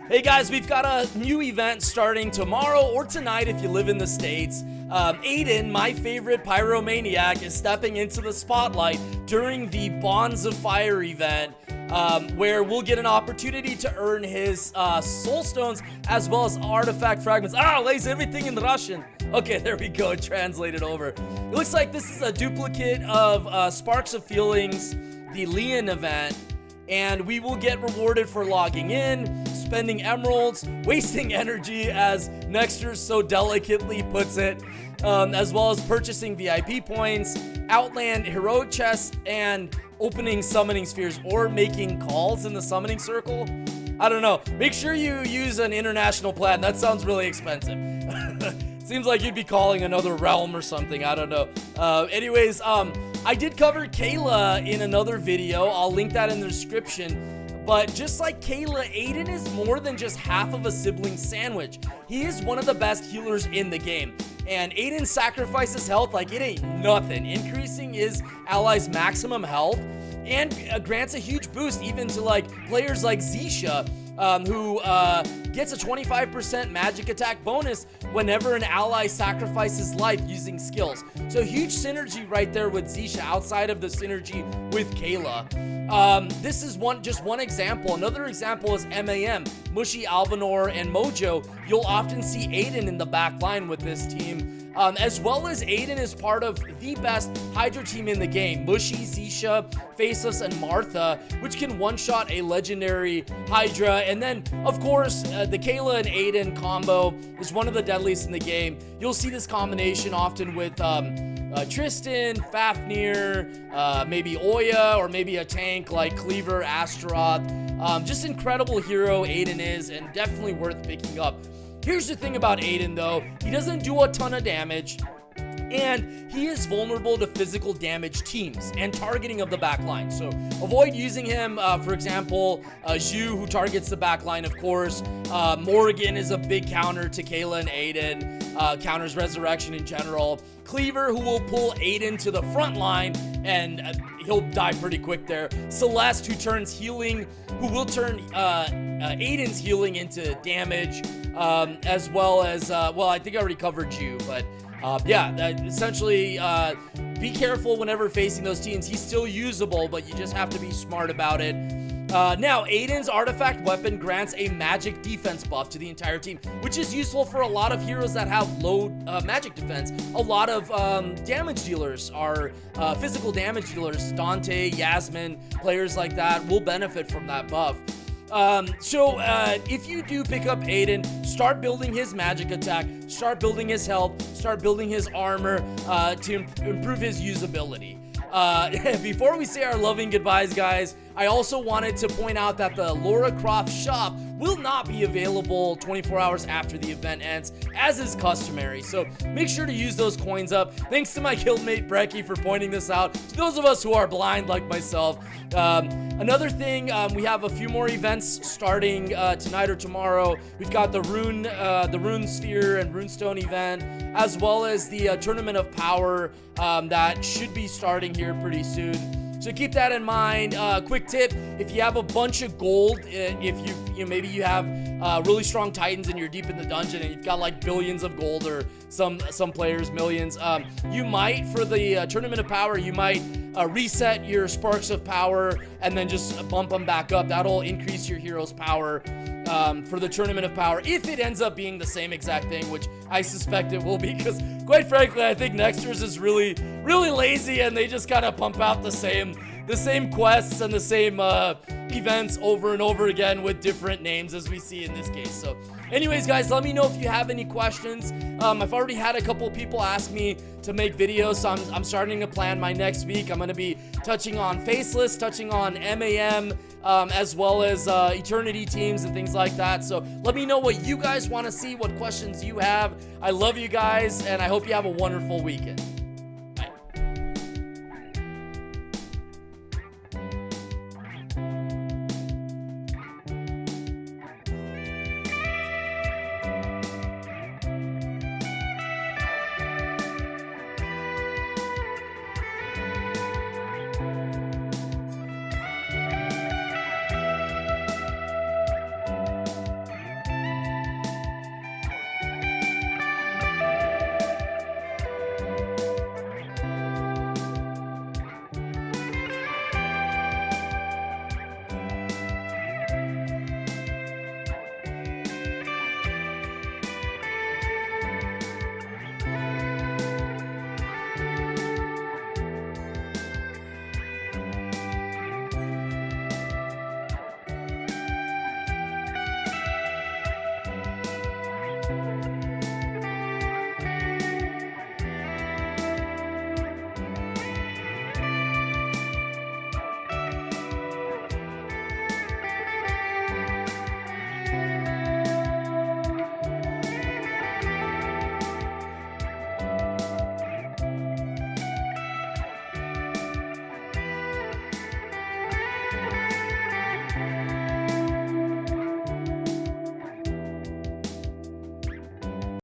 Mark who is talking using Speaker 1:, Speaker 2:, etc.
Speaker 1: Hey guys, we've got a new event starting tomorrow or tonight if you live in the States. Aidan, my favorite pyromaniac, is stepping into the spotlight during the Bonds of Fire event, where we'll get an opportunity to earn his soul stones as well as artifact fragments. Lays everything in Russian. Okay, there we go, translated over. It looks like this is a duplicate of Sparks of Feelings, the Leon event, and we will get rewarded for logging in, spending emeralds, wasting energy, as Nexter so delicately puts it, as well as purchasing VIP points, Outland heroic chests, and opening summoning spheres or making calls in the summoning circle. I don't know. Make sure you use an international plan. That sounds really expensive. Seems like you'd be calling another realm or something. I don't know. Anyways, I did cover Kayla in another video. I'll link that in the description. But just like Kayla, Aidan is more than just half of a sibling sandwich. He is one of the best healers in the game. And Aidan sacrifices health like it ain't nothing, increasing his allies' maximum health and grants a huge boost even to like players like Zisha, who gets a 25% magic attack bonus whenever an ally sacrifices life using skills. So huge synergy right there with Zisha outside of the synergy with Kayla. This is just one example. Another example is MAM, Mushy, Albanor, and Mojo. You'll often see Aidan in the back line with this team. As well as Aidan is part of the best Hydra team in the game. Mushy, Zisha, Faceless, and Martha, which can one-shot a legendary Hydra. And then, of course, the Kayla and Aidan combo is one of the deadliest in the game. You'll see this combination often with Tristan, Fafnir, maybe Oya, or maybe a tank like Cleaver, Astaroth. Just incredible hero Aidan is, and definitely worth picking up. Here's the thing about Aidan, though. He doesn't do a ton of damage, and he is vulnerable to physical damage teams and targeting of the backline. So avoid using him. For example, Zhu, who targets the backline, of course. Morrigan is a big counter to Kayla and Aidan. Counters Resurrection in general. Cleaver, who will pull Aidan to the front line, and he'll die pretty quick there. Celeste, who turns healing, who will turn Aidan's healing into damage, as well as, I think I already covered you, but essentially, be careful whenever facing those teams. He's still usable, but you just have to be smart about it. Now, Aidan's artifact weapon grants a magic defense buff to the entire team, which is useful for a lot of heroes that have low magic defense. A lot of damage dealers are physical damage dealers. Dante, Yasmin, players like that will benefit from that buff. If you do pick up Aidan, start building his magic attack, start building his health, start building his armor to improve his usability. Before we say our loving goodbyes, guys, I also wanted to point out that the Lara Croft shop will not be available 24 hours after the event ends, as is customary. So make sure to use those coins up. Thanks to my guildmate Brecky for pointing this out to those of us who are blind like myself. Another thing, we have a few more events starting tonight or tomorrow. We've got the Rune Sphere and Runestone event, as well as the Tournament of Power that should be starting here pretty soon. So keep that in mind. Quick tip: if you have a bunch of gold, if maybe you have really strong titans and you're deep in the dungeon and you've got like billions of gold, or some players millions, you might, for the Tournament of Power, you might reset your Sparks of Power and then just bump them back up. That'll increase your hero's power for the Tournament of Power, if it ends up being the same exact thing, which I suspect it will be, because quite frankly, I think Nexters is really lazy, and they just kind of pump out the same quests and the same events over and over again with different names, as we see in this case. So anyways, guys, let me know if you have any questions. I've already had a couple of people ask me to make videos, so I'm starting to plan my next week. I'm going to be touching on Faceless, touching on MAM, as well as Eternity teams and things like that. So let me know what you guys want to see, what questions you have. I love you guys, and I hope you have a wonderful weekend.